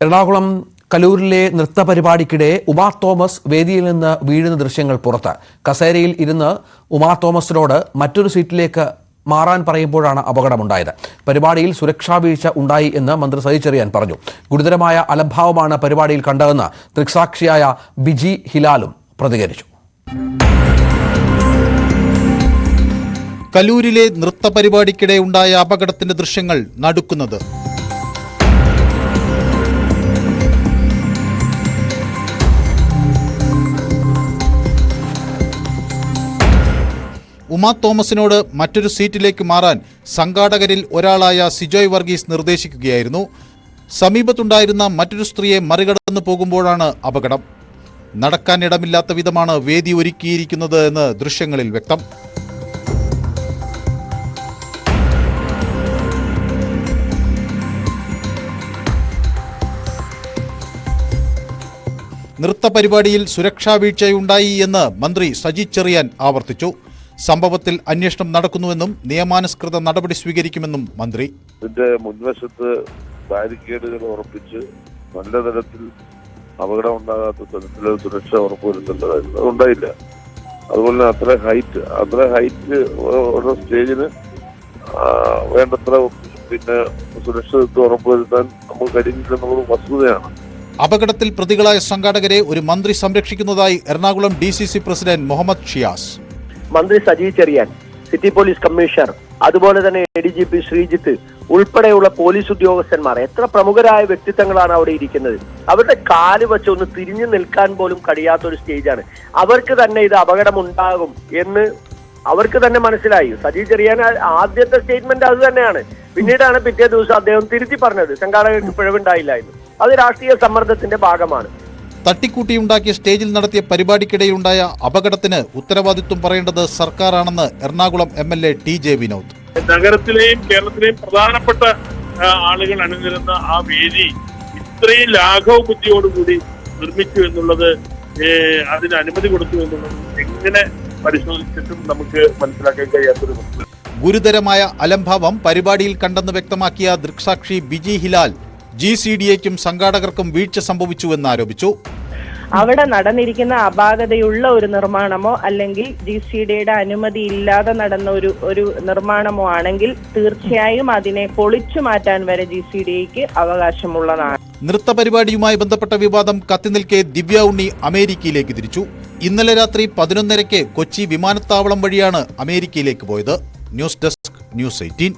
എറണാകുളം കലൂരിലെ നൃത്ത പരിപാടിക്കിടെ ഉമാ തോമസ് വേദിയിൽ നിന്ന് വീഴുന്ന ദൃശ്യങ്ങൾ പുറത്ത്. കസേരയിൽ ഇരുന്ന് ഉമാ തോമസിനോട് മറ്റൊരു സീറ്റിലേക്ക് മാറാൻ പറയുമ്പോഴാണ് അപകടമുണ്ടായത്. പരിപാടിയിൽ സുരക്ഷാ വീഴ്ച ഉണ്ടായി എന്ന് മന്ത്രി സജി ചെറിയാൻ പറഞ്ഞു. ഗുരുതരമായ അലംഭാവമാണ് പരിപാടിയിൽ കണ്ടതെന്ന് ദൃക്സാക്ഷിയായ ബിജി ഹിലാലും പ്രതികരിച്ചു. കലൂരിലെ നൃത്ത പരിപാടിക്കിടെ ഉണ്ടായ അപകടത്തിന്റെ ദൃശ്യങ്ങൾ നടുക്കുന്നത്. ഉമാ തോമസിനോട് മറ്റൊരു സീറ്റിലേക്ക് മാറാൻ സംഘാടകരിൽ ഒരാളായ സിജോയ് വർഗീസ് നിർദ്ദേശിക്കുകയായിരുന്നു. സമീപത്തുണ്ടായിരുന്ന മറ്റൊരു സ്ത്രീയെ മറികടന്നു പോകുമ്പോഴാണ് അപകടം. നടക്കാനിടമില്ലാത്ത വിധമാണ് വേദി ഒരുക്കിയിരിക്കുന്നത് എന്ന് ദൃശ്യങ്ങളിൽ വ്യക്തം. നൃത്ത പരിപാടിയിൽ സുരക്ഷാ വീഴ്ചയുണ്ടായി എന്ന് മന്ത്രി സജി ചെറിയാൻ ആവർത്തിച്ചു. സംഭവത്തിൽ അന്വേഷണം നടക്കുന്നുവെന്നും നിയമാനുസൃത നടപടി സ്വീകരിക്കുമെന്നും മന്ത്രി. ഇതിന്റെ മുൻവശത്ത് ബാരിക്കേഡുകൾ ഉറപ്പിച്ച് നല്ല തരത്തിൽ അപകടം ഉണ്ടാകാത്ത തരത്തിൽ സുരക്ഷ ഉറപ്പുവരുത്തേണ്ടതായിരുന്നു. അതുണ്ടായില്ല. അതുപോലെ അത്ര ഹൈറ്റ് ഓരോ സ്റ്റേജിന് വേണ്ടത്ര സുരക്ഷിതത്വം ഉറപ്പുവരുത്താൻ നമുക്ക് കഴിഞ്ഞില്ലെന്നുള്ളത് വസ്തുതയാണ്. അപകടത്തിൽ പ്രതികളായ സംഘാടകരെ ഒരു മന്ത്രി സംരക്ഷിക്കുന്നതായി എറണാകുളം DCC പ്രസിഡന്റ് മുഹമ്മദ് ഷിയാസ്. മന്ത്രി Saji Cheriyan, city police commissioner, അതുപോലെ തന്നെ ADGP ശ്രീജിത്ത് ഉൾപ്പെടെയുള്ള പോലീസ് ഉദ്യോഗസ്ഥന്മാർ, എത്ര പ്രമുഖരായ വ്യക്തിത്വങ്ങളാണ് അവിടെ ഇരിക്കുന്നത്. അവരുടെ കാല് വെച്ച് ഒന്ന് തിരിഞ്ഞു നിൽക്കാൻ പോലും കഴിയാത്തൊരു സ്റ്റേജാണ്. അവർക്ക് തന്നെ ഇത് അപകടമുണ്ടാകും എന്ന് അവർക്ക് തന്നെ മനസ്സിലായി. സജി ചെറിയാൻ ആദ്യത്തെ സ്റ്റേറ്റ്മെന്റ് അത് തന്നെയാണ്. പിന്നീടാണ് പിറ്റേ ദിവസം അദ്ദേഹം തിരുത്തി പറഞ്ഞത് സംഘാടകർക്ക് പിഴവുണ്ടായില്ല എന്ന്. അത് രാഷ്ട്രീയ സമ്മർദ്ദത്തിന്റെ ഭാഗമാണ്. തട്ടിക്കൂട്ടിയുണ്ടാക്കിയ സ്റ്റേജിൽ നടത്തിയ പരിപാടിക്കിടെയുണ്ടായ അപകടത്തിന് ഉത്തരവാദിത്വം പറയേണ്ടത് സർക്കാരാണെന്ന് എറണാകുളം MLA TJ വിനോദ്. നഗരത്തിലെയും കേരളത്തിലെയും പ്രധാനപ്പെട്ട ആളുകൾ അണിനിരുന്ന ആ വേദി ഇത്രയും ലാഘവ ബുദ്ധിയോടുകൂടി നിർമ്മിച്ചു എന്നുള്ളത്, അതിന് അനുമതി കൊടുത്തു എന്നുള്ളത് എങ്ങനെ പരിശോധിച്ചിട്ടും നമുക്ക് മനസ്സിലാക്കാൻ കഴിയാത്തൊരു വസ്തുത. ഗുരുതരമായ അലംഭാവം പരിപാടിയിൽ കണ്ടെന്ന് വ്യക്തമാക്കിയ ദൃക്സാക്ഷി ബിജി ഹിലാൽ GCDAയ്ക്കും സംഘാടകർക്കും വീഴ്ച സംഭവിച്ചുവെന്ന് ആരോപിച്ചു. അവിടെ നടന്നിരിക്കുന്ന അപാകതയുള്ള ഒരു നിർമ്മാണമോ അല്ലെങ്കിൽ GCDAയുടെ അനുമതി ഇല്ലാതെ നടന്ന ഒരു നിർമ്മാണമോ ആണെങ്കിൽ തീർച്ചയായും അതിനെ പൊളിച്ചു മാറ്റാൻ വരെ GCDAയ്ക്ക് അവകാശമുള്ളതാണ്. നൃത്ത പരിപാടിയുമായി ബന്ധപ്പെട്ട വിവാദം കത്തിനിൽക്കെ ദിവ്യ ഉണ്ണി അമേരിക്കയിലേക്ക് തിരിച്ചു. ഇന്നലെ രാത്രി 11:30 കൊച്ചി വിമാനത്താവളം വഴിയാണ് അമേരിക്കയിലേക്ക് പോയത്. News desk, News 18.